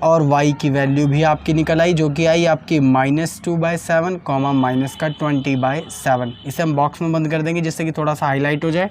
और y की value भी आपकी निकल आई, जो कि आई आपकी -2/7 कॉमा माइनस का 20/7। इसे हम बॉक्स में बंद कर देंगे जिससे कि थोड़ा सा हाईलाइट हो जाए।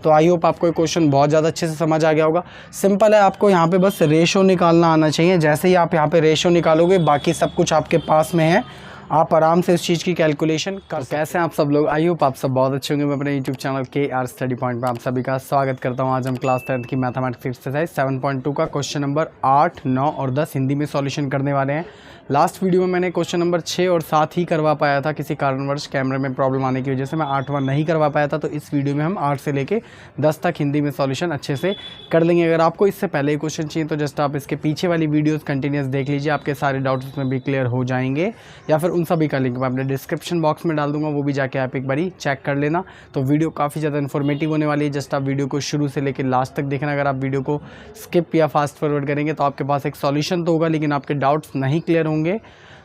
तो आई होप आपको ये क्वेश्चन बहुत ज़्यादा अच्छे से समझ आ गया होगा। सिंपल है, आपको यहाँ पे बस रेशो निकालना आना चाहिए। जैसे ही आप यहाँ पे रेशो निकालोगे बाकी सब कुछ आपके पास में है, आप आराम से इस चीज़ की कैलकुलेशन कर। कैसे हैं आप सब लोग? आई होप आप सब बहुत अच्छे होंगे। मैं अपने YouTube channel KR study point में आप सभी का स्वागत करता हूं। आज हम क्लास 10th की मैथमेटिक्स एक्सरसाइज 7.2 का क्वेश्चन नंबर 8, 9 और 10 हिंदी में सॉल्यूशन करने वाले हैं। लास्ट वीडियो में मैंने क्वेश्चन नंबर 6 और 7 ही करवा पाया था, किसी कारणवश कैमरे में प्रॉब्लम आने की वजह से मैं 8वां नहीं करवा पाया था। तो इस वीडियो में हम 8 से लेके 10 तक हिंदी में सॉल्यूशन अच्छे से कर लेंगे। अगर आपको इससे पहले क्वेश्चन चाहिए तो जस्ट आप इसके पीछे वाली वीडियोज़ कंटिन्यूस देख लीजिए, आपके सारे डाउट्स उसमें भी क्लियर हो जाएंगे। या फिर उन सभी का लिंक मैं अपने डिस्क्रिप्शन बॉक्स में डाल दूंगा, वो भी जाके आप एक बारी चेक कर लेना। तो वीडियो काफ़ी ज़्यादा इन्फॉर्मेटिव होने वाली है। जस्ट आप वीडियो को शुरू से लेकर लास्ट तक देखना। अगर आप वीडियो को स्किप या फास्ट फॉरवर्ड करेंगे तो आपके पास एक सॉल्यूशन तो होगा लेकिन आपके डाउट्स नहीं क्लियर होंगे।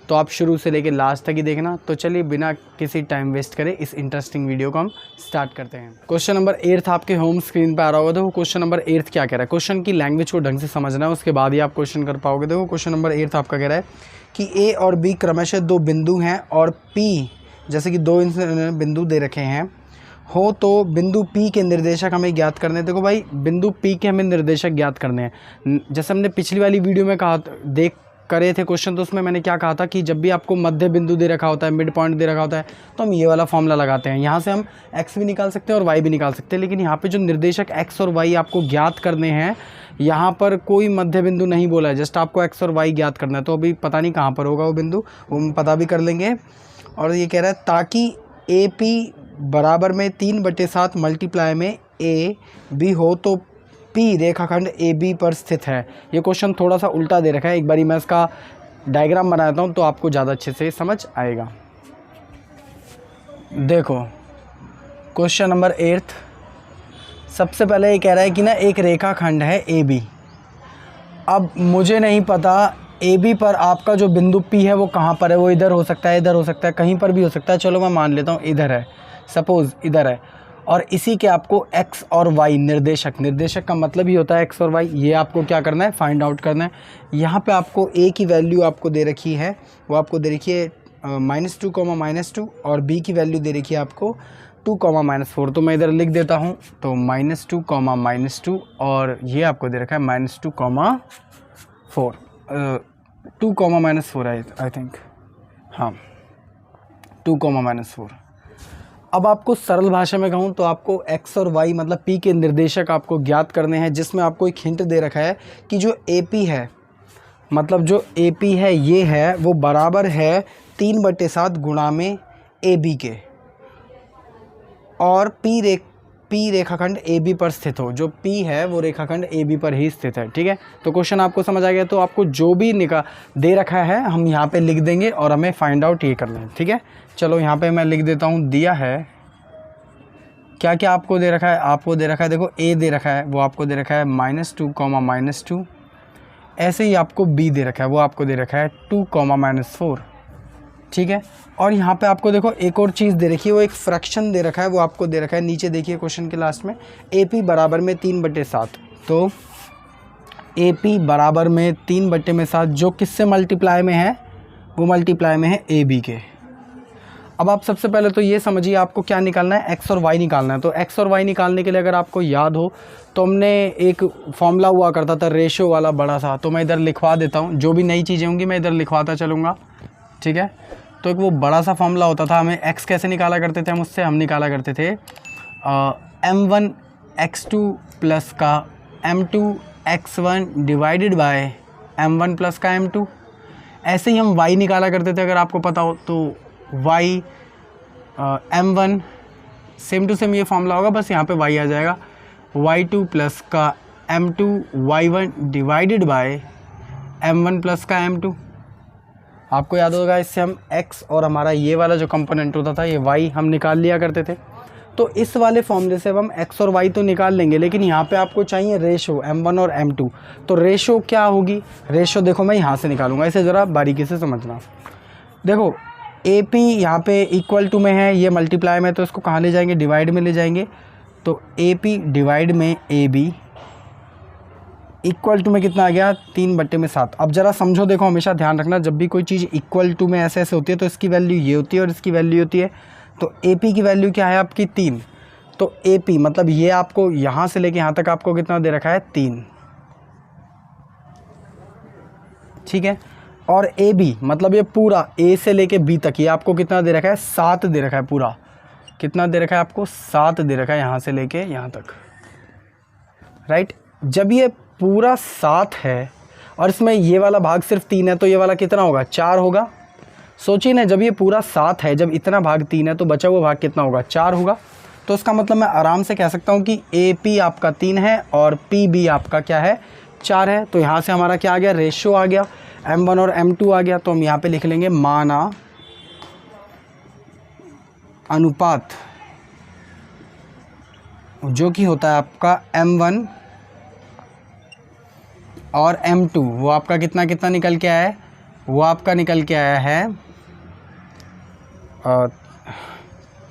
तो आप शुरू से लेकर लास्ट तक ही देखना। तो चलिए बिना किसी टाइम वेस्ट करे इस इंटरेस्टिंग वीडियो को हम स्टार्ट करते हैं। क्वेश्चन नंबर 8 आपके होम स्क्रीन पर आ रहा होगा। देखो क्वेश्चन नंबर 8 क्या कह रहा है, क्वेश्चन की लैंग्वेज को ढंग से समझना है, उसके बाद ही आप क्वेश्चन कर पाओगे। देखो क्वेश्चन नंबर 8 आपका कह रहा है कि A और B क्रमशः दो बिंदु हैं और P, जैसे कि दो बिंदु दे रखे हैं हो, तो बिंदु P के निर्देशक हमें ज्ञात करने हैं। देखो भाई, बिंदु P के हमें निर्देशक ज्ञात करने हैं। जैसे हमने पिछली वाली वीडियो में कहा, देख करे थे क्वेश्चन, तो उसमें मैंने क्या कहा था कि जब भी आपको मध्य बिंदु दे रखा होता है, मिड पॉइंट दे रखा होता है, तो हम ये वाला फॉर्मूला लगाते हैं। यहाँ से हम x भी निकाल सकते हैं और y भी निकाल सकते हैं। लेकिन यहाँ पे जो निर्देशक x और y आपको ज्ञात करने हैं, यहाँ पर कोई मध्य बिंदु नहीं बोला है, जस्ट आपको x और y ज्ञात करना है। तो अभी पता नहीं कहाँ पर होगा वो बिंदु, वो हम पता भी कर लेंगे। और ये कह रहा है ताकि AP बराबर में 3/7 मल्टीप्लाई में AB हो तो P रेखाखंड AB पर स्थित है। ये क्वेश्चन थोड़ा सा उल्टा दे रखा है, एक बारी मैं इसका डायग्राम बनाता हूँ तो आपको ज़्यादा अच्छे से समझ आएगा। देखो क्वेश्चन नंबर 8 सबसे पहले ये कह रहा है कि ना एक रेखाखंड है AB। अब मुझे नहीं पता AB पर आपका जो बिंदु P है वो कहाँ पर है। वो इधर हो सकता है, इधर हो सकता है, कहीं पर भी हो सकता है। चलो मैं मान लेता हूँ इधर है, सपोज़ इधर है। और इसी के आपको x और y निर्देशक का मतलब ही होता है x और y, ये आपको क्या करना है, फाइंड आउट करना है। यहाँ पे आपको a की वैल्यू आपको दे रखी है, वो आपको दे रखी है -2, और b की वैल्यू दे रखी है आपको 2, -4। तो मैं इधर लिख देता हूँ, तो -2, और ये आपको दे रखा है -2, 4 2, -4 आई थिंक, हाँ 2, -4। अब आपको सरल भाषा में कहूँ तो आपको x और y मतलब P के निर्देशक आपको ज्ञात करने हैं, जिसमें आपको एक हिंट दे रखा है कि जो AP है, मतलब जो AP है ये है, वो बराबर है 3/7 गुणा में AB के, और P रेखाखंड AB पर स्थित हो। जो P है वो रेखाखंड AB पर ही स्थित है। ठीक है, तो क्वेश्चन आपको समझ आ गया। तो आपको जो भी दे रखा है हम यहाँ पे लिख देंगे और हमें फाइंड आउट ये करना है। ठीक है, चलो यहाँ पे मैं लिख देता हूँ, दिया है क्या क्या आपको दे रखा है। आपको दे रखा है, देखो A दे रखा है, वो आपको दे रखा है -2, -2। ऐसे ही आपको B दे रखा है, वो आपको दे रखा है 2, -4। ठीक है, और यहाँ पे आपको देखो एक और चीज़ दे रखी है, वो एक फ्रैक्शन दे रखा है, वो आपको दे रखा है नीचे देखिए क्वेश्चन के लास्ट में, AP बराबर में 3/7। तो AP बराबर में 3/7 जो किससे मल्टीप्लाई में है, वो मल्टीप्लाई में है AB के। अब आप सबसे पहले तो ये समझिए आपको क्या निकालना है, x और y निकालना है। तो x और y निकालने के लिए अगर आपको याद हो तो हमने एक फॉर्मूला हुआ करता था रेशो वाला बड़ा सा, तो मैं इधर लिखवा देता हूँ। जो भी नई चीज़ें होंगी मैं इधर लिखवाता चलूँगा। ठीक है, तो एक वो बड़ा सा फॉर्मूला होता था, हमें x कैसे निकाला करते थे, हम निकाला करते थे m1 x2 प्लस का m2 x1 divided by m1 plus का m2। ऐसे ही हम y निकाला करते थे, अगर आपको पता हो तो y m1 same to same ये फॉर्मूला होगा, बस यहाँ पे y आ जाएगा, y2 प्लस का m2 y1 divided by m1 plus का m2। आपको याद होगा इससे हम x और हमारा ये वाला जो कंपोनेंट होता था ये y हम निकाल लिया करते थे। तो इस वाले फॉर्मूले से अब हम x और y तो निकाल लेंगे, लेकिन यहाँ पे आपको चाहिए रेशो m1 और m2। तो रेशो क्या होगी, रेशो देखो मैं यहाँ से निकालूंगा, इसे ज़रा बारीकी से समझना। देखो AP यहाँ पे इक्वल टू में है, ये मल्टीप्लाई में, तो इसको कहाँ ले जाएंगे, डिवाइड में ले जाएंगे। तो AP डिवाइड में AB, इक्वल टू में कितना आ गया 3/7। अब ज़रा समझो, देखो हमेशा ध्यान रखना, जब भी कोई चीज़ इक्वल टू में ऐसे ऐसे होती है तो इसकी वैल्यू ये होती है और इसकी वैल्यू होती है। तो AP की वैल्यू क्या है आपकी 3। तो AP मतलब ये आपको यहाँ से लेके यहाँ तक आपको कितना दे रखा है 3, ठीक है। और AB मतलब ये पूरा A से लेके B तक ये आपको कितना दे रखा है 7 दे रखा है। पूरा कितना दे रखा है आपको 7 दे रखा है यहाँ से लेके यहाँ तक, राइट। जब ये पूरा 7 है और इसमें ये वाला भाग सिर्फ 3 है तो ये वाला कितना होगा 4 होगा। सोचिए ना, जब ये पूरा 7 है, जब इतना भाग 3 है तो बचा हुआ भाग कितना होगा 4 होगा। तो इसका मतलब मैं आराम से कह सकता हूँ कि AP आपका 3 है और PB आपका क्या है 4 है। तो यहाँ से हमारा क्या आ गया रेशियो आ गया, M1 और M2 आ गया। तो हम यहाँ पे लिख लेंगे माना अनुपात जो कि होता है आपका M1 और M2, वो आपका कितना कितना निकल के आया है, वो आपका निकल के आया है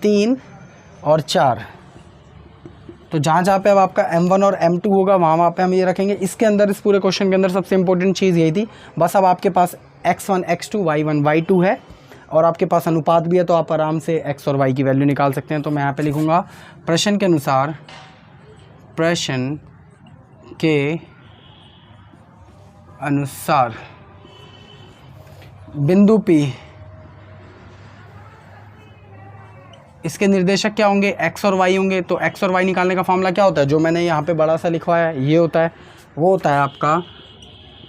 3 और 4। तो जहाँ पे अब आपका M1 और M2 होगा वहाँ पे हम ये रखेंगे। इसके अंदर, इस पूरे क्वेश्चन के अंदर सबसे इंपॉर्टेंट चीज़ यही थी। बस अब आपके पास x1 x2 y1 y2 है और आपके पास अनुपात भी है, तो आप आराम से x और y की वैल्यू निकाल सकते हैं। तो मैं यहाँ पे लिखूँगा प्रश्न के अनुसार, प्रश्न के अनुसार बिंदु P, इसके निर्देशक क्या होंगे x और y होंगे। तो x और y निकालने का फॉर्मूला क्या होता है, जो मैंने यहाँ पे बड़ा सा लिखवाया है ये होता है, वो होता है आपका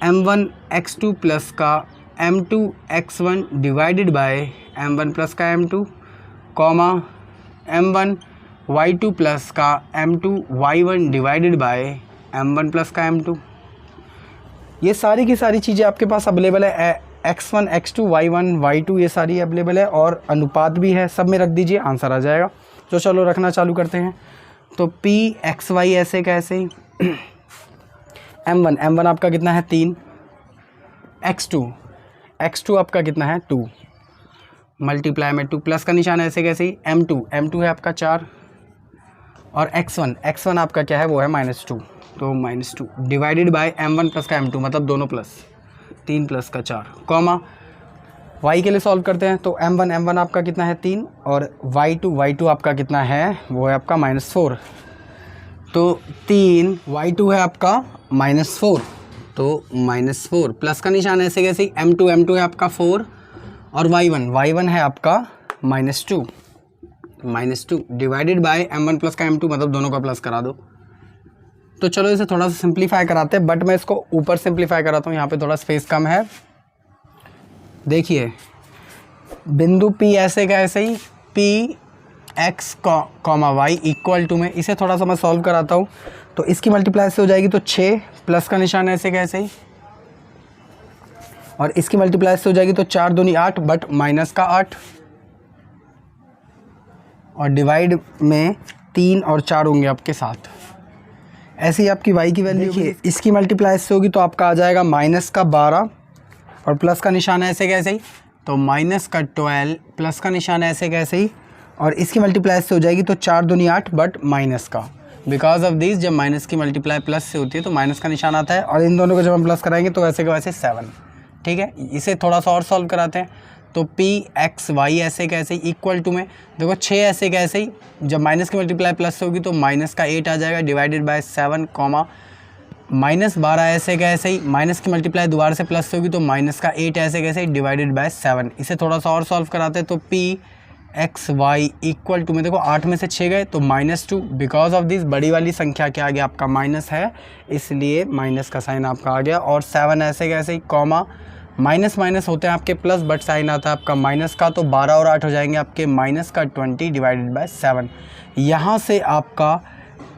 m1 x2 प्लस का m2 x1 divided by m1 plus का m2 comma m1 y2 plus का m2 y1 divided by m1 plus का m2। ये सारी की सारी चीज़ें आपके पास अवेलेबल है, x1 x2 y1 y2 ये सारी अवेलेबल है और अनुपात भी है। सब में रख दीजिए, आंसर आ जाएगा। तो चलो रखना चालू करते हैं। तो p x y ऐसे कैसे ही m1 आपका कितना है 3, x2 आपका कितना है 2, मल्टीप्लाई में 2 प्लस का निशान ऐसे कैसे ही m2 है आपका 4 और x1 आपका क्या है वो है -2, तो -2 डिवाइडेड बाय m1 प्लस का m2 मतलब दोनों प्लस, 3 प्लस का 4 कॉमा y के लिए सॉल्व करते हैं। तो m1 आपका कितना है 3 और y2 आपका कितना है वो है आपका -4। तो 3 y2 है आपका -4, तो -4 प्लस का निशान ऐसे कैसे m2 है आपका 4 और y1 है आपका -2 डिवाइडेड बाय m1 प्लस का m2 मतलब दोनों का प्लस करा दो। तो चलो इसे थोड़ा सा सिंप्लीफाई कराते हैं, बट मैं इसको ऊपर सिंप्लीफाई कराता हूँ, यहाँ पे थोड़ा स्पेस कम है। देखिए बिंदु P ऐसे का ऐसे ही P x comma y equal to में, इसे थोड़ा सा मैं सॉल्व कराता हूँ। तो इसकी मल्टीप्लाई से हो जाएगी तो 6 प्लस का निशान ऐसे कैसे ही और इसकी मल्टीप्लाई से हो जाएगी तो 4 दूनी 8 बट माइनस का 8 और डिवाइड में 3 और 4 होंगे आपके साथ। ऐसे ही आपकी y की वैल्यू देखिए, इसकी मल्टीप्लाई से होगी तो आपका आ जाएगा -12 और प्लस का निशान ऐसे कैसे ही तो -12 प्लस का निशान ऐसे कैसे ही और इसकी मल्टीप्लाई से हो जाएगी तो 4 दूनी 8 बट माइनस का। बिकॉज ऑफ दिस जब माइनस की मल्टीप्लाई प्लस से होती है तो माइनस का निशान आता है और इन दोनों को जब हम प्लस कराएंगे तो वैसे के वैसे 7। ठीक है, इसे थोड़ा सा और सॉल्व कराते हैं। तो p x y ऐसे कैसे इक्वल टू में देखो 6 ऐसे कैसे ही जब माइनस की मल्टीप्लाई प्लस से होगी तो माइनस का 8 आ जाएगा डिवाइडेड बाय 7 कॉमा -12 ऐसे कैसे ही माइनस की मल्टीप्लाई दोबारा से प्लस से होगी तो माइनस का 8 ऐसे कैसे ही डिवाइडेड बाय 7। इसे थोड़ा सा और सॉल्व कराते हैं। तो p x y equal to में देखो 8 में से 6 गए तो -2 बिकॉज ऑफ दिस बड़ी वाली संख्या क्या आ गया आपका माइनस है इसलिए माइनस का साइन आपका आ गया और 7 ऐसे कैसे ही कॉमा माइनस माइनस होते हैं आपके प्लस बट साइन आता है आपका माइनस का तो 12 और 8 हो जाएंगे आपके माइनस का 20 डिवाइडेड बाय 7। यहाँ से आपका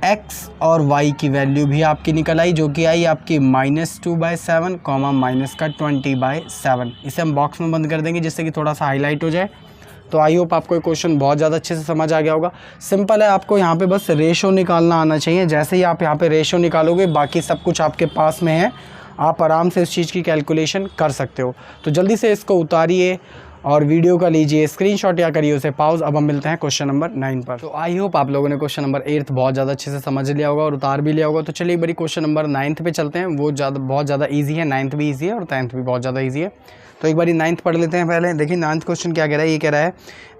x और y की वैल्यू भी आपकी निकल आई जो कि आई आपकी -2/7 कॉमा माइनस का 20/7। इसे हम बॉक्स में बंद कर देंगे जिससे कि थोड़ा सा हाईलाइट हो जाए। तो आई होप आपको ये क्वेश्चन बहुत ज़्यादा अच्छे से समझ आ गया होगा। सिंपल है, आपको यहाँ पे बस रेशो निकालना आना चाहिए। जैसे ही आप यहाँ पे रेशो निकालोगे बाकी सब कुछ आपके पास में है, आप आराम से इस चीज़ की कैलकुलेशन कर सकते हो। तो जल्दी से इसको उतारिए और वीडियो का लीजिए स्क्रीनशॉट या करिए उसे पॉज। अब हम मिलते हैं क्वेश्चन नंबर 9 पर। तो आई होप आप लोगों ने क्वेश्चन नंबर 8 बहुत ज़्यादा अच्छे से समझ लिया होगा और उतार भी लिया होगा। तो चलिए एक बारी क्वेश्चन नंबर 9 पे चलते हैं। वो बहुत ज़्यादा ईजी है, 9th भी ईजी है और 10th भी बहुत ज़्यादा ईजी है। तो एक बारी 9th पढ़ लेते हैं पहले। देखिए 9th क्वेश्चन क्या कह रहा है, ये कह रहा है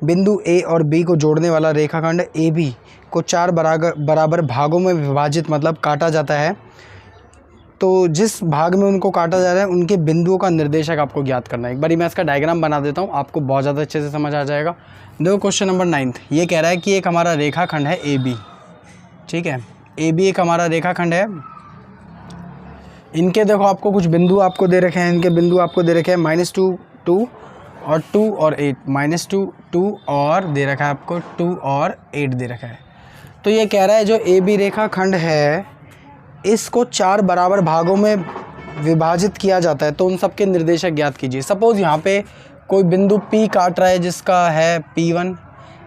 बिंदु ए और बी को जोड़ने वाला रेखाखंड ए बी को 4 बराबर भागों में विभाजित मतलब काटा जाता है। तो जिस भाग में उनको काटा जा रहा है उनके बिंदुओं का निर्देशक आपको ज्ञात करना है। एक बारी मैं इसका डायग्राम बना देता हूँ, आपको बहुत ज़्यादा अच्छे से समझ आ जाएगा। देखो क्वेश्चन नंबर 9 ये कह रहा है कि एक हमारा रेखाखंड है ए बी, ठीक है, ए बी एक हमारा रेखाखंड है। इनके देखो आपको कुछ बिंदु आपको दे रखे हैं, इनके बिंदु आपको दे रखे हैं -2 2 और 2 और 8, -2 2 और दे रखा है आपको 2 और 8 दे रखा है। तो ये कह रहा है जो ए बी रेखाखंड है इसको 4 बराबर भागों में विभाजित किया जाता है, तो उन सब के निर्देशक ज्ञात कीजिए। सपोज़ यहाँ पे कोई बिंदु P काट रहा है जिसका है P1,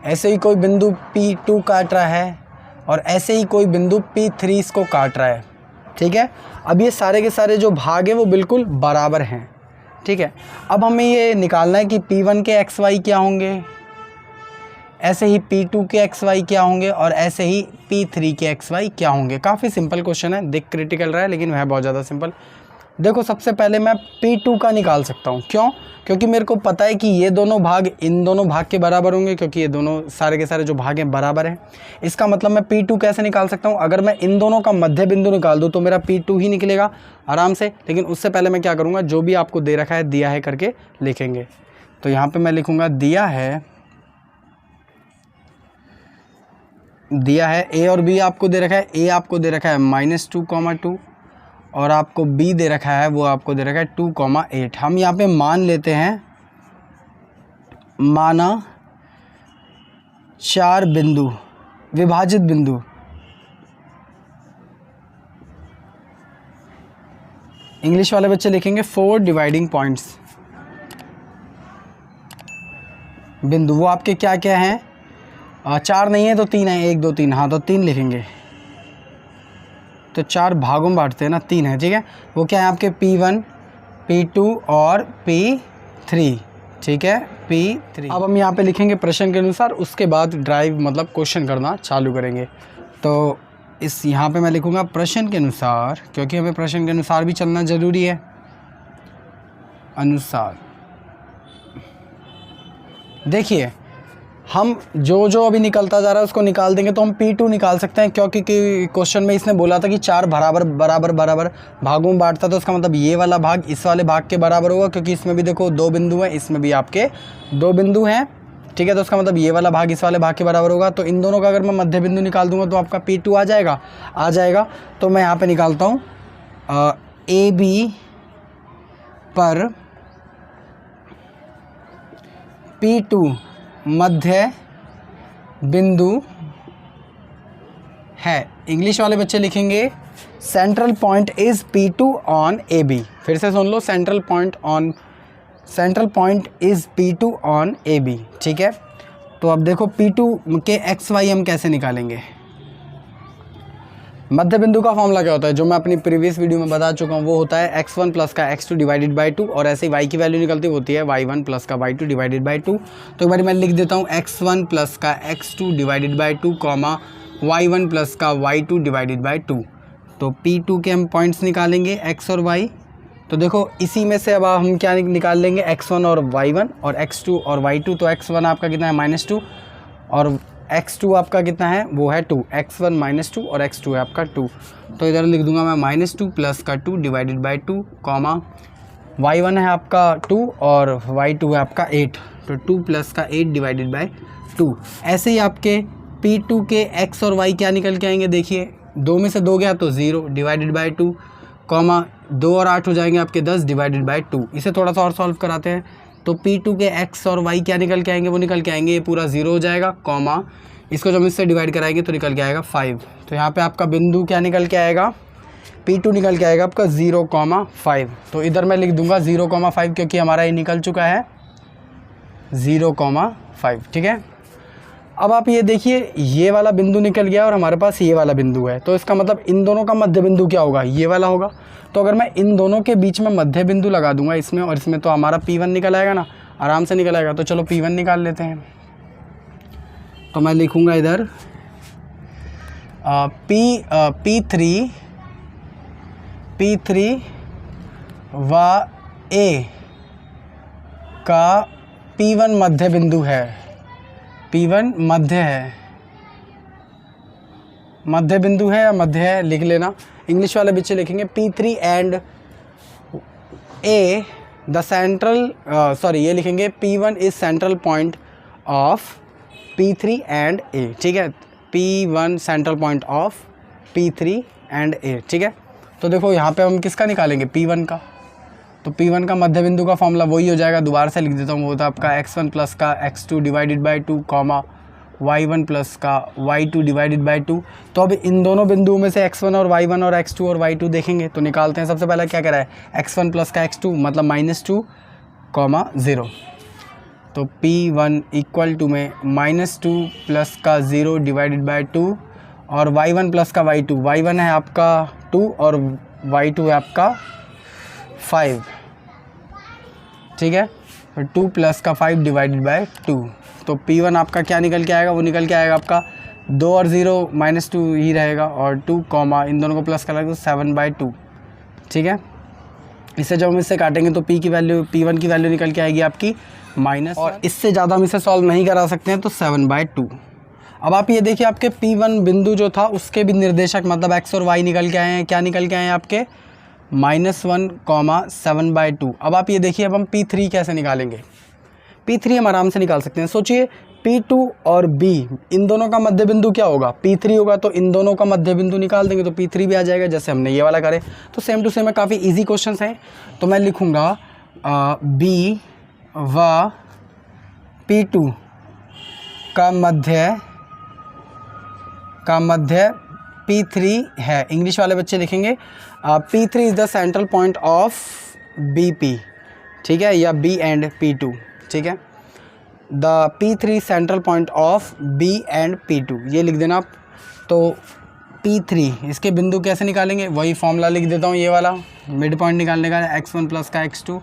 ऐसे ही कोई बिंदु P2 काट रहा है और ऐसे ही कोई बिंदु P3 इसको काट रहा है, ठीक है। अब ये सारे के सारे जो भाग हैं वो बिल्कुल बराबर हैं, ठीक है। अब हमें ये निकालना है कि P1 के XY क्या होंगे, ऐसे ही P2 के XY क्या होंगे और ऐसे ही P3 के XY क्या होंगे। काफ़ी सिंपल क्वेश्चन है, दिख क्रिटिकल रहा है लेकिन वह बहुत ज़्यादा सिंपल। देखो सबसे पहले मैं P2 का निकाल सकता हूँ, क्यों? क्योंकि मेरे को पता है कि ये दोनों भाग इन दोनों भाग के बराबर होंगे, क्योंकि ये दोनों सारे के सारे जो भाग हैं बराबर हैं। इसका मतलब मैं P2 कैसे निकाल सकता हूँ, अगर मैं इन दोनों का मध्य बिंदु निकाल दूँ तो मेरा P2 ही निकलेगा आराम से। लेकिन उससे पहले मैं क्या करूँगा, जो भी आपको दे रखा है दिया है करके लिखेंगे। तो यहाँ पर मैं लिखूँगा दिया है ए और बी आपको दे रखा है। ए आपको दे रखा है -2, 2 और आपको बी दे रखा है, वो आपको दे रखा है 2, 8। हम यहाँ पे मान लेते हैं, माना 4 बिंदु विभाजित बिंदु, इंग्लिश वाले बच्चे लिखेंगे 4 डिवाइडिंग पॉइंट्स बिंदु। वो आपके क्या क्या हैं, 4 नहीं है तो 3 है, 1 2 3, हाँ तो 3 लिखेंगे। तो 4 भागों में बांटते हैं ना, 3 है, ठीक है। वो क्या है आपके P1 P2 और P3, ठीक है, P3। अब हम यहाँ पे लिखेंगे प्रश्न के अनुसार, उसके बाद ड्राइव मतलब क्वेश्चन करना चालू करेंगे। तो इस यहाँ पे मैं लिखूँगा प्रश्न के अनुसार, क्योंकि हमें प्रश्न के अनुसार भी चलना ज़रूरी है। अनुसार देखिए हम जो अभी निकलता जा रहा है उसको निकाल देंगे तो हम P2 निकाल सकते हैं, क्योंकि क्वेश्चन में इसने बोला था कि 4 बराबर भागों में बांटता, तो उसका मतलब ये वाला भाग इस वाले भाग के बराबर होगा, क्योंकि इसमें भी देखो 2 बिंदु हैं, इसमें भी आपके 2 बिंदु हैं, ठीक है। तो उसका मतलब ये वाला भाग इस वाले भाग के बराबर होगा। तो इन दोनों का अगर मैं मध्य बिंदु निकाल दूंगा तो आपका P2 आ जाएगा। तो मैं यहाँ पर निकालता हूँ ए बी पर P2 मध्य बिंदु है। इंग्लिश वाले बच्चे लिखेंगे central point is P2 on AB। फिर से सुन लो, central point is P2 on AB, ठीक है। तो अब देखो P2 के XY हम कैसे निकालेंगे। मध्य बिंदु का फॉर्मूला क्या होता है, जो मैं अपनी प्रीवियस वीडियो में बता चुका हूँ, वो होता है x1 प्लस का x2 डिवाइडेड बाई 2, और ऐसे ही y की वैल्यू निकलती होती है y1 प्लस का y2 डिवाइडेड बाई 2। तो एक बार मैं लिख देता हूँ x1 प्लस का x2 divided by 2, y1 plus का y2 डिवाइडेड बाई 2। तो P2 के हम पॉइंट्स निकालेंगे x और y। तो देखो इसी में से अब हम क्या निकाल लेंगे, x1 और y1 और x2 और y2। तो x1 आपका कितना है -2 और x2 आपका कितना है, वो है 2, x1 -2 और x2 है आपका 2। तो इधर लिख दूंगा मैं -2 प्लस का 2 डिवाइडेड बाई 2, y1 है आपका 2 और y2 है आपका 8, तो 2 प्लस का 8 डिवाइडेड बाई 2। ऐसे ही आपके P2 के x और y क्या निकल के आएंगे, देखिए 2 में से 2 गया तो 0 डिवाइडेड बाई 2, 2 और 8 हो जाएंगे आपके 10 डिवाइडेड बाई 2। इसे थोड़ा सा और सॉल्व कराते हैं। तो P2 के x और y क्या निकल के आएंगे, वो निकल के आएंगे ये पूरा 0 हो जाएगा, इसको जब इससे डिवाइड कराएंगे तो निकल के आएगा 5। तो यहाँ पे आपका बिंदु क्या निकल के आएगा, P2 निकल के आएगा आपका 0,5। तो इधर मैं लिख दूंगा 0,5, क्योंकि हमारा ये निकल चुका है 0,5, ठीक है। अब आप ये देखिए, ये वाला बिंदु निकल गया और हमारे पास ये वाला बिंदु है, तो इसका मतलब इन दोनों का मध्य बिंदु क्या होगा, ये वाला होगा। तो अगर मैं इन दोनों के बीच में मध्य बिंदु लगा दूंगा इसमें और इसमें, तो हमारा P1 निकल आएगा ना। आराम से निकल आएगा। तो चलो P1 निकाल लेते हैं। तो मैं लिखूँगा इधर P3 व A का P1 मध्य बिंदु है। P1 मध्य है, मध्य बिंदु है या मध्य है लिख लेना। इंग्लिश वाले बच्चे लिखेंगे P3 and A the central ये लिखेंगे P1 is central point of P3 and A। ठीक है, P1 central point of P3 and A। ठीक है, तो देखो यहाँ पे हम किसका निकालेंगे, P1 का। तो P1 का मध्य बिंदु का फॉर्मूला वही हो जाएगा, दोबारा से लिख देता हूँ। वो था आपका x1 प्लस का x2 divided by 2 comma y1 plus का y2 डिवाइडेड बाई 2। तो अब इन दोनों बिंदुओं में से x1 और y1 और x2 और y2 देखेंगे तो निकालते हैं। सबसे पहले क्या कह रहा है, x1 प्लस का x2 मतलब -2 कॉमा 0। तो P1 इक्वल टू में -2 प्लस का 0 डिवाइडेड बाई 2 और y1 प्लस का y2, y1 है आपका 2 और y2 है आपका 5। ठीक है, 2 प्लस का 5 डिवाइडेड बाई 2। तो P1 आपका क्या निकल के आएगा, वो निकल के आएगा आपका 2 और 0 -2 ही रहेगा और 2 कॉमा इन दोनों को प्लस कर तो 7/2। ठीक है, इससे जब हम इससे काटेंगे तो P1 की वैल्यू निकल के आएगी आपकी माइनस, और इससे ज़्यादा हम इसे सॉल्व नहीं करा सकते हैं तो 7/2। अब आप ये देखिए आपके P1 बिंदु जो था उसके भी निर्देशक मतलब x और y निकल के आए हैं। क्या निकल के आए हैं आपके -1 कॉमा 7/2। अब आप ये देखिए, अब हम P3 कैसे निकालेंगे। P3 हम आराम से निकाल सकते हैं। सोचिए P2 और B इन दोनों का मध्य बिंदु क्या होगा, P3 होगा, तो इन दोनों का मध्य बिंदु निकाल देंगे तो P3 भी आ जाएगा, जैसे हमने ये वाला करे। तो सेम टू सेम है, काफ़ी इजी क्वेश्चन है। तो मैं लिखूँगा B व P2 का मध्य P3 है। इंग्लिश वाले बच्चे लिखेंगे P3 is the central point of BP। ठीक है, या B एंड P2। ठीक है, the P3 central point of B and P2 ये लिख देना आप। तो P3 इसके बिंदु कैसे निकालेंगे, वही फॉर्मूला लिख देता हूँ, ये वाला मिड पॉइंट निकालने का, x1 प्लस का x2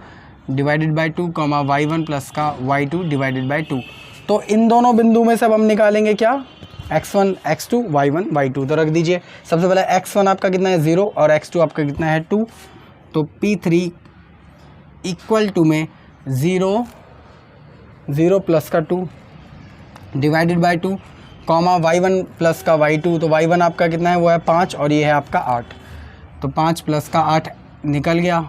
divided by 2 comma y1 plus का y2 डिवाइडेड बाई 2। तो इन दोनों बिंदु में सब हम निकालेंगे क्या, x1 x2 y1 y2। तो रख दीजिए, सबसे पहले x1 आपका कितना है 0 और x2 आपका कितना है 2। तो P3 इक्वल टू में 0 प्लस का 2 divided by 2 comma y1 plus का y2। तो y1 आपका कितना है, वो है 5 और ये है आपका 8। तो 5 प्लस का 8 निकल गया।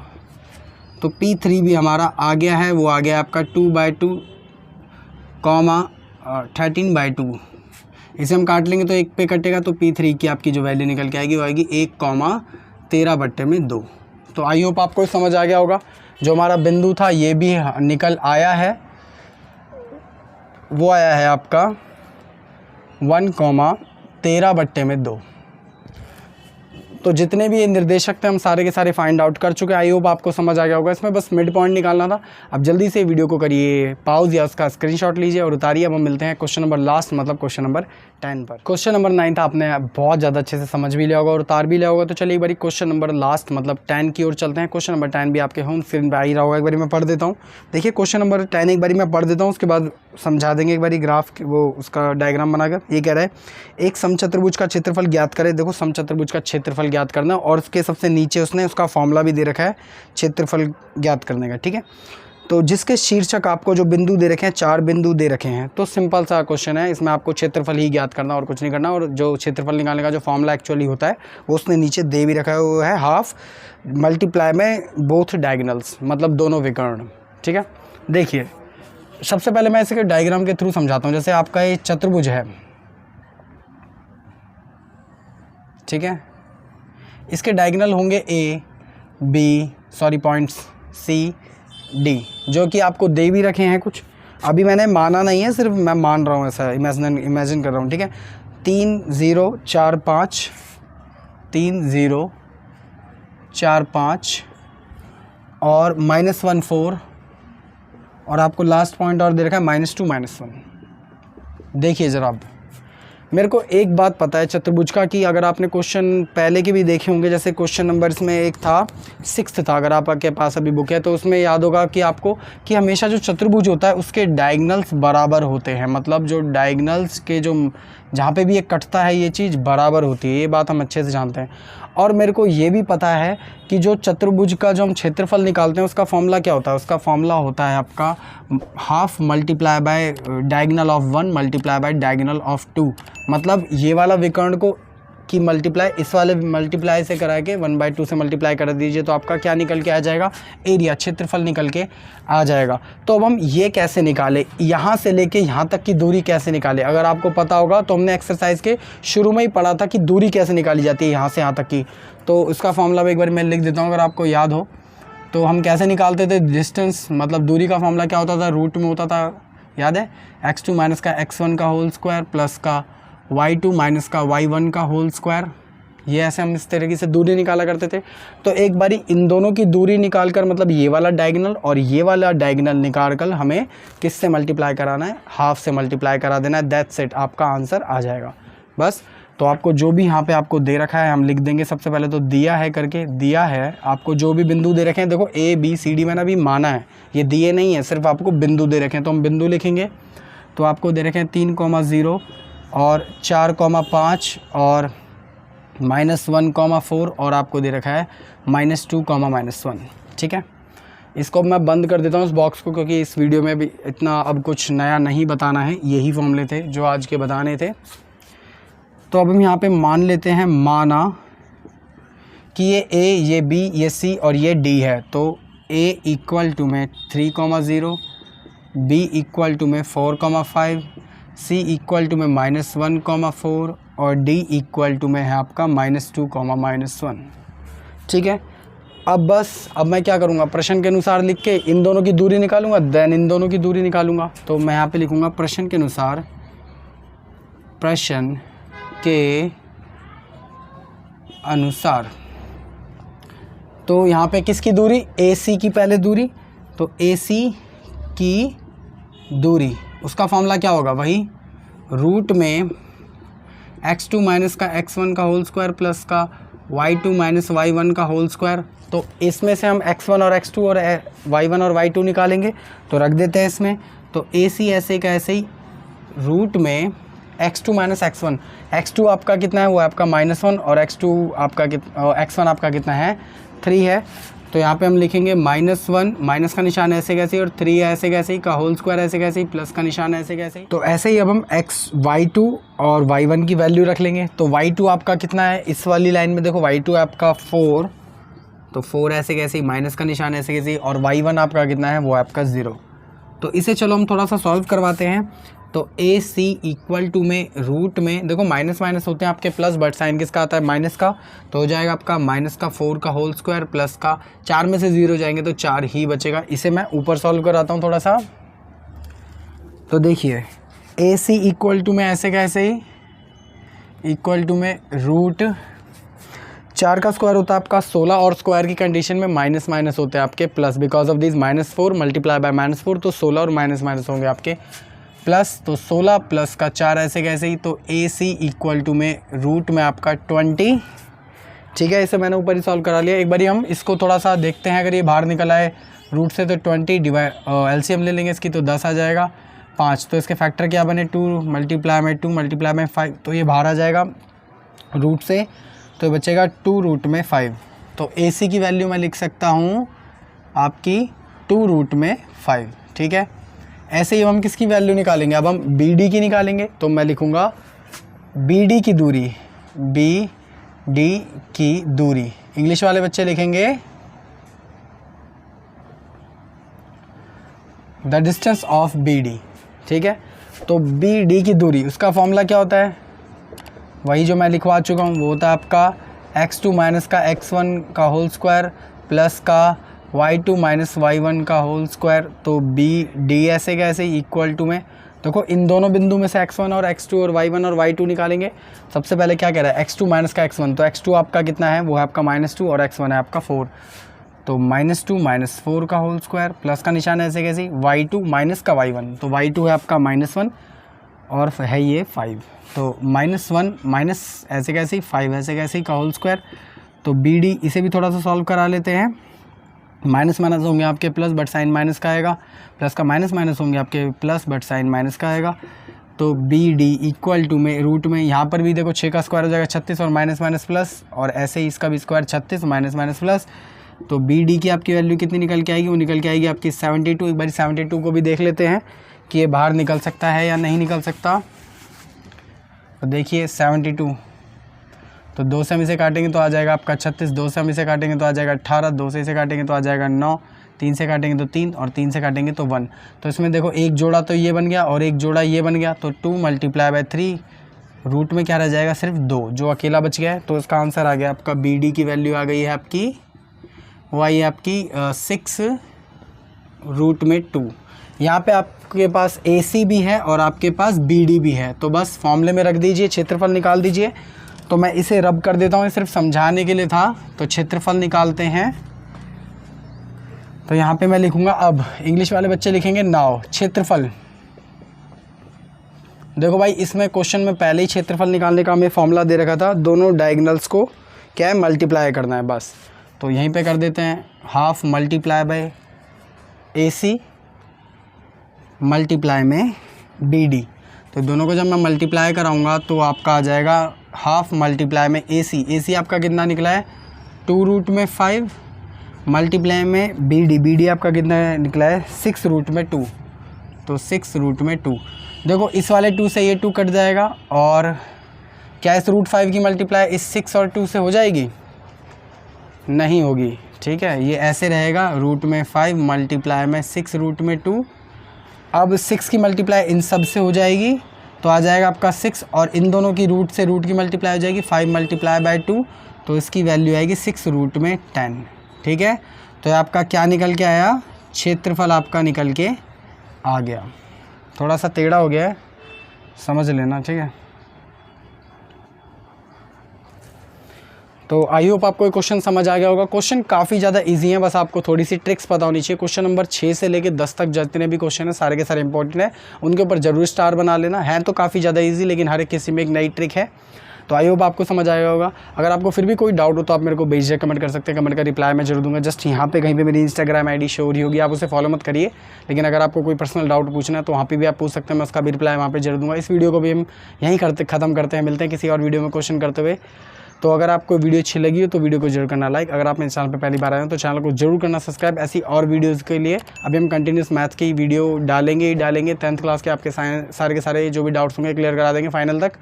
तो P3 भी हमारा आ गया है, वो आ गया आपका 2/2 कॉमा 13/2। इसे हम काट लेंगे तो 1 पे कटेगा, तो P3 की आपकी जो वैल्यू निकल के आएगी वो आएगी 1,13/2। तो आई होप आपको समझ आ गया होगा। जो हमारा बिंदु था ये भी निकल आया है, वो आया है आपका 1,13/2। तो जितने भी ये निर्देशक थे हम सारे के सारे फाइंड आउट कर चुके हैं। आई होप आपको समझ आ गया होगा। इसमें बस मिड पॉइंट निकालना था। अब जल्दी से वीडियो को करिए पॉज या उसका स्क्रीनशॉट लीजिए और उतारिए। अब हम मिलते हैं क्वेश्चन नंबर लास्ट मतलब क्वेश्चन नंबर 10 पर। क्वेश्चन नंबर 9 था, आपने बहुत ज़्यादा अच्छे से समझ भी लिया होगा और उतार भी लिया होगा। तो चलिए एक बार क्वेश्चन नंबर लास्ट मतलब 10 की ओर चलते हैं। क्वेश्चन नंबर 10 भी आपके होम स्क्रीन पर आ ही रहा होगा। एक बार मैं पढ़ देता हूँ। देखिए क्वेश्चन नंबर 10 एक बार मैं पढ़ देता हूँ, उसके बाद समझा देंगे एक बार ग्राफ वो उसका डायग्राम बनाकर। ये कह रहा है एक समचतुर्भुज का क्षेत्रफल ज्ञात करें। देखो समचतुर्भुज का क्षेत्रफल ज्ञात करना और उसके सबसे नीचे उसने उसका फॉर्मूला भी दे रखा है क्षेत्रफल ज्ञात करने का। ठीक है, तो जिसके शीर्षक आपको जो बिंदु दे रखे हैं 4 बिंदु दे रखे हैं। तो सिंपल सा क्वेश्चन है, इसमें आपको क्षेत्रफल ही ज्ञात करना और कुछ नहीं करना। और जो क्षेत्रफल निकालने का जो फॉर्मूला एक्चुअली होता है वो उसने नीचे दे भी रखा है, वो है हाफ मल्टीप्लाई में बोथ डायगोनल्स मतलब दोनों विकर्ण। ठीक है, देखिए सबसे पहले मैं इसे डायग्राम के थ्रू समझाता हूँ। जैसे आपका ये चतुर्भुज है, ठीक है, इसके डायगोनल होंगे पॉइंट्स C D जो कि आपको दे भी रखे हैं कुछ। अभी मैंने माना नहीं है, सिर्फ मैं मान रहा हूँ, ऐसा इमेजिन कर रहा हूँ। ठीक है, 3 0 4 5 3 0 4 5 और -1 4 और आपको लास्ट पॉइंट और दे रखा है -2 -1। देखिए ज़रा आप मेरे को एक बात पता है चतुर्भुज का कि अगर आपने क्वेश्चन पहले के भी देखे होंगे, जैसे क्वेश्चन नंबर इसमें एक था 6 था, अगर आपके पास अभी बुक है तो उसमें याद होगा कि आपको कि हमेशा जो चतुर्भुज होता है उसके डायगनल्स बराबर होते हैं, मतलब जो डायगनल्स के जो जहाँ पे भी ये कटता है ये चीज़ बराबर होती है, ये बात हम अच्छे से जानते हैं। और मेरे को ये भी पता है कि जो चतुर्भुज का जो हम क्षेत्रफल निकालते हैं उसका फॉर्मूला क्या होता है, उसका फॉर्मूला होता है आपका half multiply bye diagonal of 1 multiply by diagonal of 2, मतलब ये वाला विकर्ण को की मल्टीप्लाई इस वाले मल्टीप्लाई से करा के 1/2 से मल्टीप्लाई कर दीजिए तो आपका क्या निकल के आ जाएगा, एरिया, क्षेत्रफल निकल के आ जाएगा। तो अब हम ये कैसे निकाले, यहाँ से लेके यहाँ तक की दूरी कैसे निकाले, अगर आपको पता होगा तो हमने एक्सरसाइज के शुरू में ही पढ़ा था कि दूरी कैसे निकाली जाती है यहाँ से यहाँ तक की, तो उसका फॉर्मूला एक बार मैं लिख देता हूँ अगर आपको याद हो। तो हम कैसे निकालते थे डिस्टेंस, मतलब दूरी का फॉर्मूला क्या होता था, रूट में होता था, याद है, x2 माइनस का x1 का होल स्क्वायर प्लस का y2 माइनस का y1 का होल स्क्वायर, ये ऐसे हम इस तरीके से दूरी निकाला करते थे। तो एक बारी इन दोनों की दूरी निकाल कर, मतलब ये वाला डायगोनल और ये वाला डायगोनल निकाल कर हमें किससे मल्टीप्लाई कराना है, हाफ से मल्टीप्लाई करा देना है, दैट्स इट, आपका आंसर आ जाएगा बस। तो आपको जो भी यहाँ पे आपको दे रखा है हम लिख देंगे, सबसे पहले तो दिया है करके, दिया है आपको जो भी बिंदु दे रखे हैं, देखो A B C D मैंने अभी माना है, ये दिए नहीं है, सिर्फ आपको बिंदु दे रखे हैं, तो हम बिंदु लिखेंगे। तो आपको दे रखे हैं 3,0 और 4,5 और -1,4 और आपको दे रखा है -2, -1, ठीक है। इसको मैं बंद कर देता हूँ इस बॉक्स को, क्योंकि इस वीडियो में भी इतना अब कुछ नया नहीं बताना है, यही फॉर्मूले थे जो आज के बताने थे। तो अब हम यहाँ पे मान लेते हैं, माना कि ये A, ये B, ये C और ये D है। तो A इक्वल टू में 3,0, B इक्वल टू में 4,5, C इक्वल टू में -1,4 और D इक्वल टू में है आपका -2, -1, ठीक है। अब बस अब मैं क्या करूँगा, प्रश्न के अनुसार लिख के इन दोनों की दूरी निकालूंगा, देन इन दोनों की दूरी निकालूंगा। तो मैं यहाँ पे लिखूँगा प्रश्न के अनुसार, प्रश्न के अनुसार। तो यहाँ पे किसकी दूरी, AC की पहले दूरी, तो AC की दूरी, उसका फॉर्मूला क्या होगा, वही रूट में x2 माइनस का x1 का होल स्क्वायर प्लस का y2 माइनस y1 का होल स्क्वायर। तो इसमें से हम x1 और x2 और y1 और y2 निकालेंगे, तो रख देते हैं इसमें। तो AC ऐसे का ऐसे ही रूट में x2 माइनस x2 आपका कितना है, वो आपका -1 और x1 आपका कितना है, 3 है। तो यहाँ पे हम लिखेंगे -1, माइनस का निशान ऐसे कैसे और 3 ऐसे कैसे ही का होल स्क्वायर ऐसे कैसे ही प्लस का निशान ऐसे कैसे ही। तो ऐसे ही अब हम y2 और y1 की वैल्यू रख लेंगे। तो y2 आपका कितना है, इस वाली लाइन में देखो y2 आपका 4, तो 4 ऐसे कैसे ही, माइनस का निशान ऐसे कैसे ही, और y1 आपका कितना है, वो आपका 0। तो इसे चलो हम थोड़ा सा सॉल्व करवाते हैं। तो AC इक्वल टू में रूट में देखो माइनस माइनस होते हैं आपके प्लस, बट साइन किसका आता है, माइनस का, तो हो जाएगा आपका -4 का होल स्क्वायर प्लस का 4 में से 0 जाएंगे तो 4 ही बचेगा। इसे मैं ऊपर सॉल्व कराता हूँ थोड़ा सा। तो देखिए AC इक्वल टू में ऐसे कैसे ही, इक्वल टू में रूट 4 का स्क्वायर होता है आपका 16 और स्क्वायर की कंडीशन में माइनस माइनस होते हैं आपके plus, because of this -4 multiply by -4, तो 16 और माइनस माइनस होंगे आपके प्लस। तो 16 प्लस का 4 ऐसे कैसे ही, तो AC इक्वल टू में रूट में आपका 20, ठीक है। इसे मैंने ऊपर ही सॉल्व करा लिया। एक बारी हम इसको थोड़ा सा देखते हैं, अगर ये बाहर निकल आए रूट से तो 20 डिवाइड LCM ले लेंगे इसकी, तो 10 आ जाएगा, 5, तो इसके फैक्टर क्या बने, 2 मल्टीप्लाई में 2 मल्टीप्लाई में 5, तो ये बाहर आ जाएगा रूट से, तो बचेगा 2 रूट में 5। तो AC की वैल्यू मैं लिख सकता हूँ आपकी 2 रूट में 5, ठीक है। ऐसे ही हम किसकी वैल्यू निकालेंगे, अब हम BD की निकालेंगे। तो मैं लिखूँगा BD की दूरी, BD की दूरी, इंग्लिश वाले बच्चे लिखेंगे द डिस्टेंस ऑफ BD, ठीक है। तो BD की दूरी, उसका फॉर्मूला क्या होता है, वही जो मैं लिखवा चुका हूँ, वो होता है आपका x2 माइनस का x1 का होल स्क्वायर प्लस का y2 माइनस y1 का होल स्क्वायर। तो BD ऐसे कैसे इक्वल टू में, देखो इन दोनों बिंदु में से x1 और x2 और y1 और y2 निकालेंगे। सबसे पहले क्या कह रहा है, x2 माइनस का x1, तो x2 आपका कितना है, वो है आपका -2 और x1 है आपका 4, तो -2 माइनस 4 का होल स्क्वायर प्लस का निशान ऐसे कैसे y2 माइनस का y1, तो y2 है आपका -1 और है ये 5। तो -1 माइनस ऐसे कैसे ही 5 ऐसे कैसे ही का होल स्क्वायर। तो बी डी इसे भी थोड़ा सा सॉल्व करा लेते हैं। माइनस माइनस होंगे आपके प्लस बट साइन माइनस का आएगा, प्लस का माइनस माइनस होंगे आपके प्लस बट साइन माइनस का आएगा। तो बी डी इक्वल टू में रूट में यहाँ पर भी देखो 6 का स्क्वायर हो जाएगा 36 और माइनस माइनस प्लस, और ऐसे ही इसका भी स्क्वायर 36 माइनस माइनस प्लस। तो बी डी की आपकी वैल्यू कितनी निकल के आएगी, वो निकल के आएगी आपकी 72। एक बार 72 को भी देख लेते हैं कि ये बाहर निकल सकता है या नहीं निकल सकता। तो देखिए 72, तो 2 से हम इसे काटेंगे तो आ जाएगा आपका 36, 2 से हम इसे काटेंगे तो आ जाएगा 18, 2 से इसे काटेंगे तो आ जाएगा 9, 3 से काटेंगे तो 3 और 3 से काटेंगे तो 1। तो इसमें देखो एक जोड़ा तो ये बन गया और एक जोड़ा ये बन गया, तो 2 × 3 रूट में क्या रह जाएगा, सिर्फ 2 जो अकेला बच गया है। तो इसका आंसर आ गया आपका बी डी की वैल्यू आ गई है आपकी, वो आई है आपकी 6 रूट में 2। यहाँ पे आपके पास ए सी भी है और आपके पास बी डी भी है, तो बस फॉर्मूले में रख दीजिए, क्षेत्रफल निकाल दीजिए। तो मैं इसे रब कर देता हूँ, सिर्फ समझाने के लिए था। तो क्षेत्रफल निकालते हैं, तो यहाँ पे मैं लिखूँगा, अब इंग्लिश वाले बच्चे लिखेंगे नाउ क्षेत्रफल। देखो भाई इसमें क्वेश्चन में पहले ही क्षेत्रफल निकालने का हमें फॉर्मूला दे रखा था, दोनों डायगनल्स को क्या है मल्टीप्लाई करना है बस। तो यहीं पे कर देते हैं, half multiply by A C multiply में बी डी। तो दोनों को जब मैं मल्टीप्लाई कराऊंगा तो आपका आ जाएगा हाफ मल्टीप्लाई में ए सी। ए सी आपका कितना निकला है 2 रूट में 5 मल्टीप्लाई में बी डी आपका कितना निकला है 6 रूट में 2। तो 6 रूट में 2। देखो इस वाले 2 से ये 2 कट जाएगा, और क्या इस रूट 5 की मल्टीप्लाई इस 6 और 2 से हो जाएगी, नहीं होगी। ठीक है, ये ऐसे रहेगा रूट में 5 मल्टीप्लाई में 6 रूट में 2। अब 6 की मल्टीप्लाई इन सब से हो जाएगी तो आ जाएगा आपका 6, और इन दोनों की रूट से रूट की मल्टीप्लाई हो जाएगी 5 मल्टीप्लाई बाय 2, तो इसकी वैल्यू आएगी 6 रूट में 10। ठीक है, तो आपका क्या निकल के आया, क्षेत्रफल आपका निकल के आ गया। थोड़ा सा टेढ़ा हो गया है, समझ लेना। ठीक है, तो आई होप आपको ये क्वेश्चन समझ आ गया होगा। क्वेश्चन काफ़ी ज़्यादा इजी है, बस आपको थोड़ी सी ट्रिक्स पता होनी चाहिए। क्वेश्चन नंबर 6 से लेकर 10 तक जितने भी क्वेश्चन हैं सारे के सारे इंपॉर्टेंट है, उनके ऊपर जरूर स्टार बना लेना है। तो काफ़ी ज़्यादा इजी, लेकिन हर एक किसी में एक नई ट्रिक है। तो आई होप आपको समझ आया होगा। अगर आपको फिर भी कोई डाउट हो तो आप मेरे को बेझिझक कमेंट कर सकते हैं, कमेंट का रिप्लाई मैं जरूर दूंगा। जस्ट यहाँ पे कहीं पे मेरी इंस्टाग्राम आईडी शो हो रही होगी, आप उसे फॉलो मत करिए, लेकिन अगर आपको कोई पर्सनल डाउट पूछना है तो वहाँ पे भी आप पूछ सकते हैं, मैं उसका भी रिप्लाई वहाँ पे जरूर दूंगा। इस वीडियो को भी हम यहीं ख़त्म करते हैं, मिलते हैं किसी और वीडियो में क्वेश्चन करते हुए। तो अगर आपको वीडियो अच्छी लगी हो तो वीडियो को जरूर करना लाइक। अगर आप मेरे चैनल पे पहली बार आए हो तो चैनल को जरूर करना सब्सक्राइब। ऐसी और वीडियोज़ के लिए अभी हम कंटिन्यूस मैथ्स की वीडियो डालेंगे 10th क्लास के आपके सारे के सारे जो भी डाउट्स होंगे क्लियर करा देंगे फाइनल तक।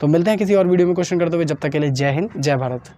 तो मिलते हैं किसी और वीडियो में क्वेश्चन करते हुए, जब तक के लिए जय हिंद जय भारत।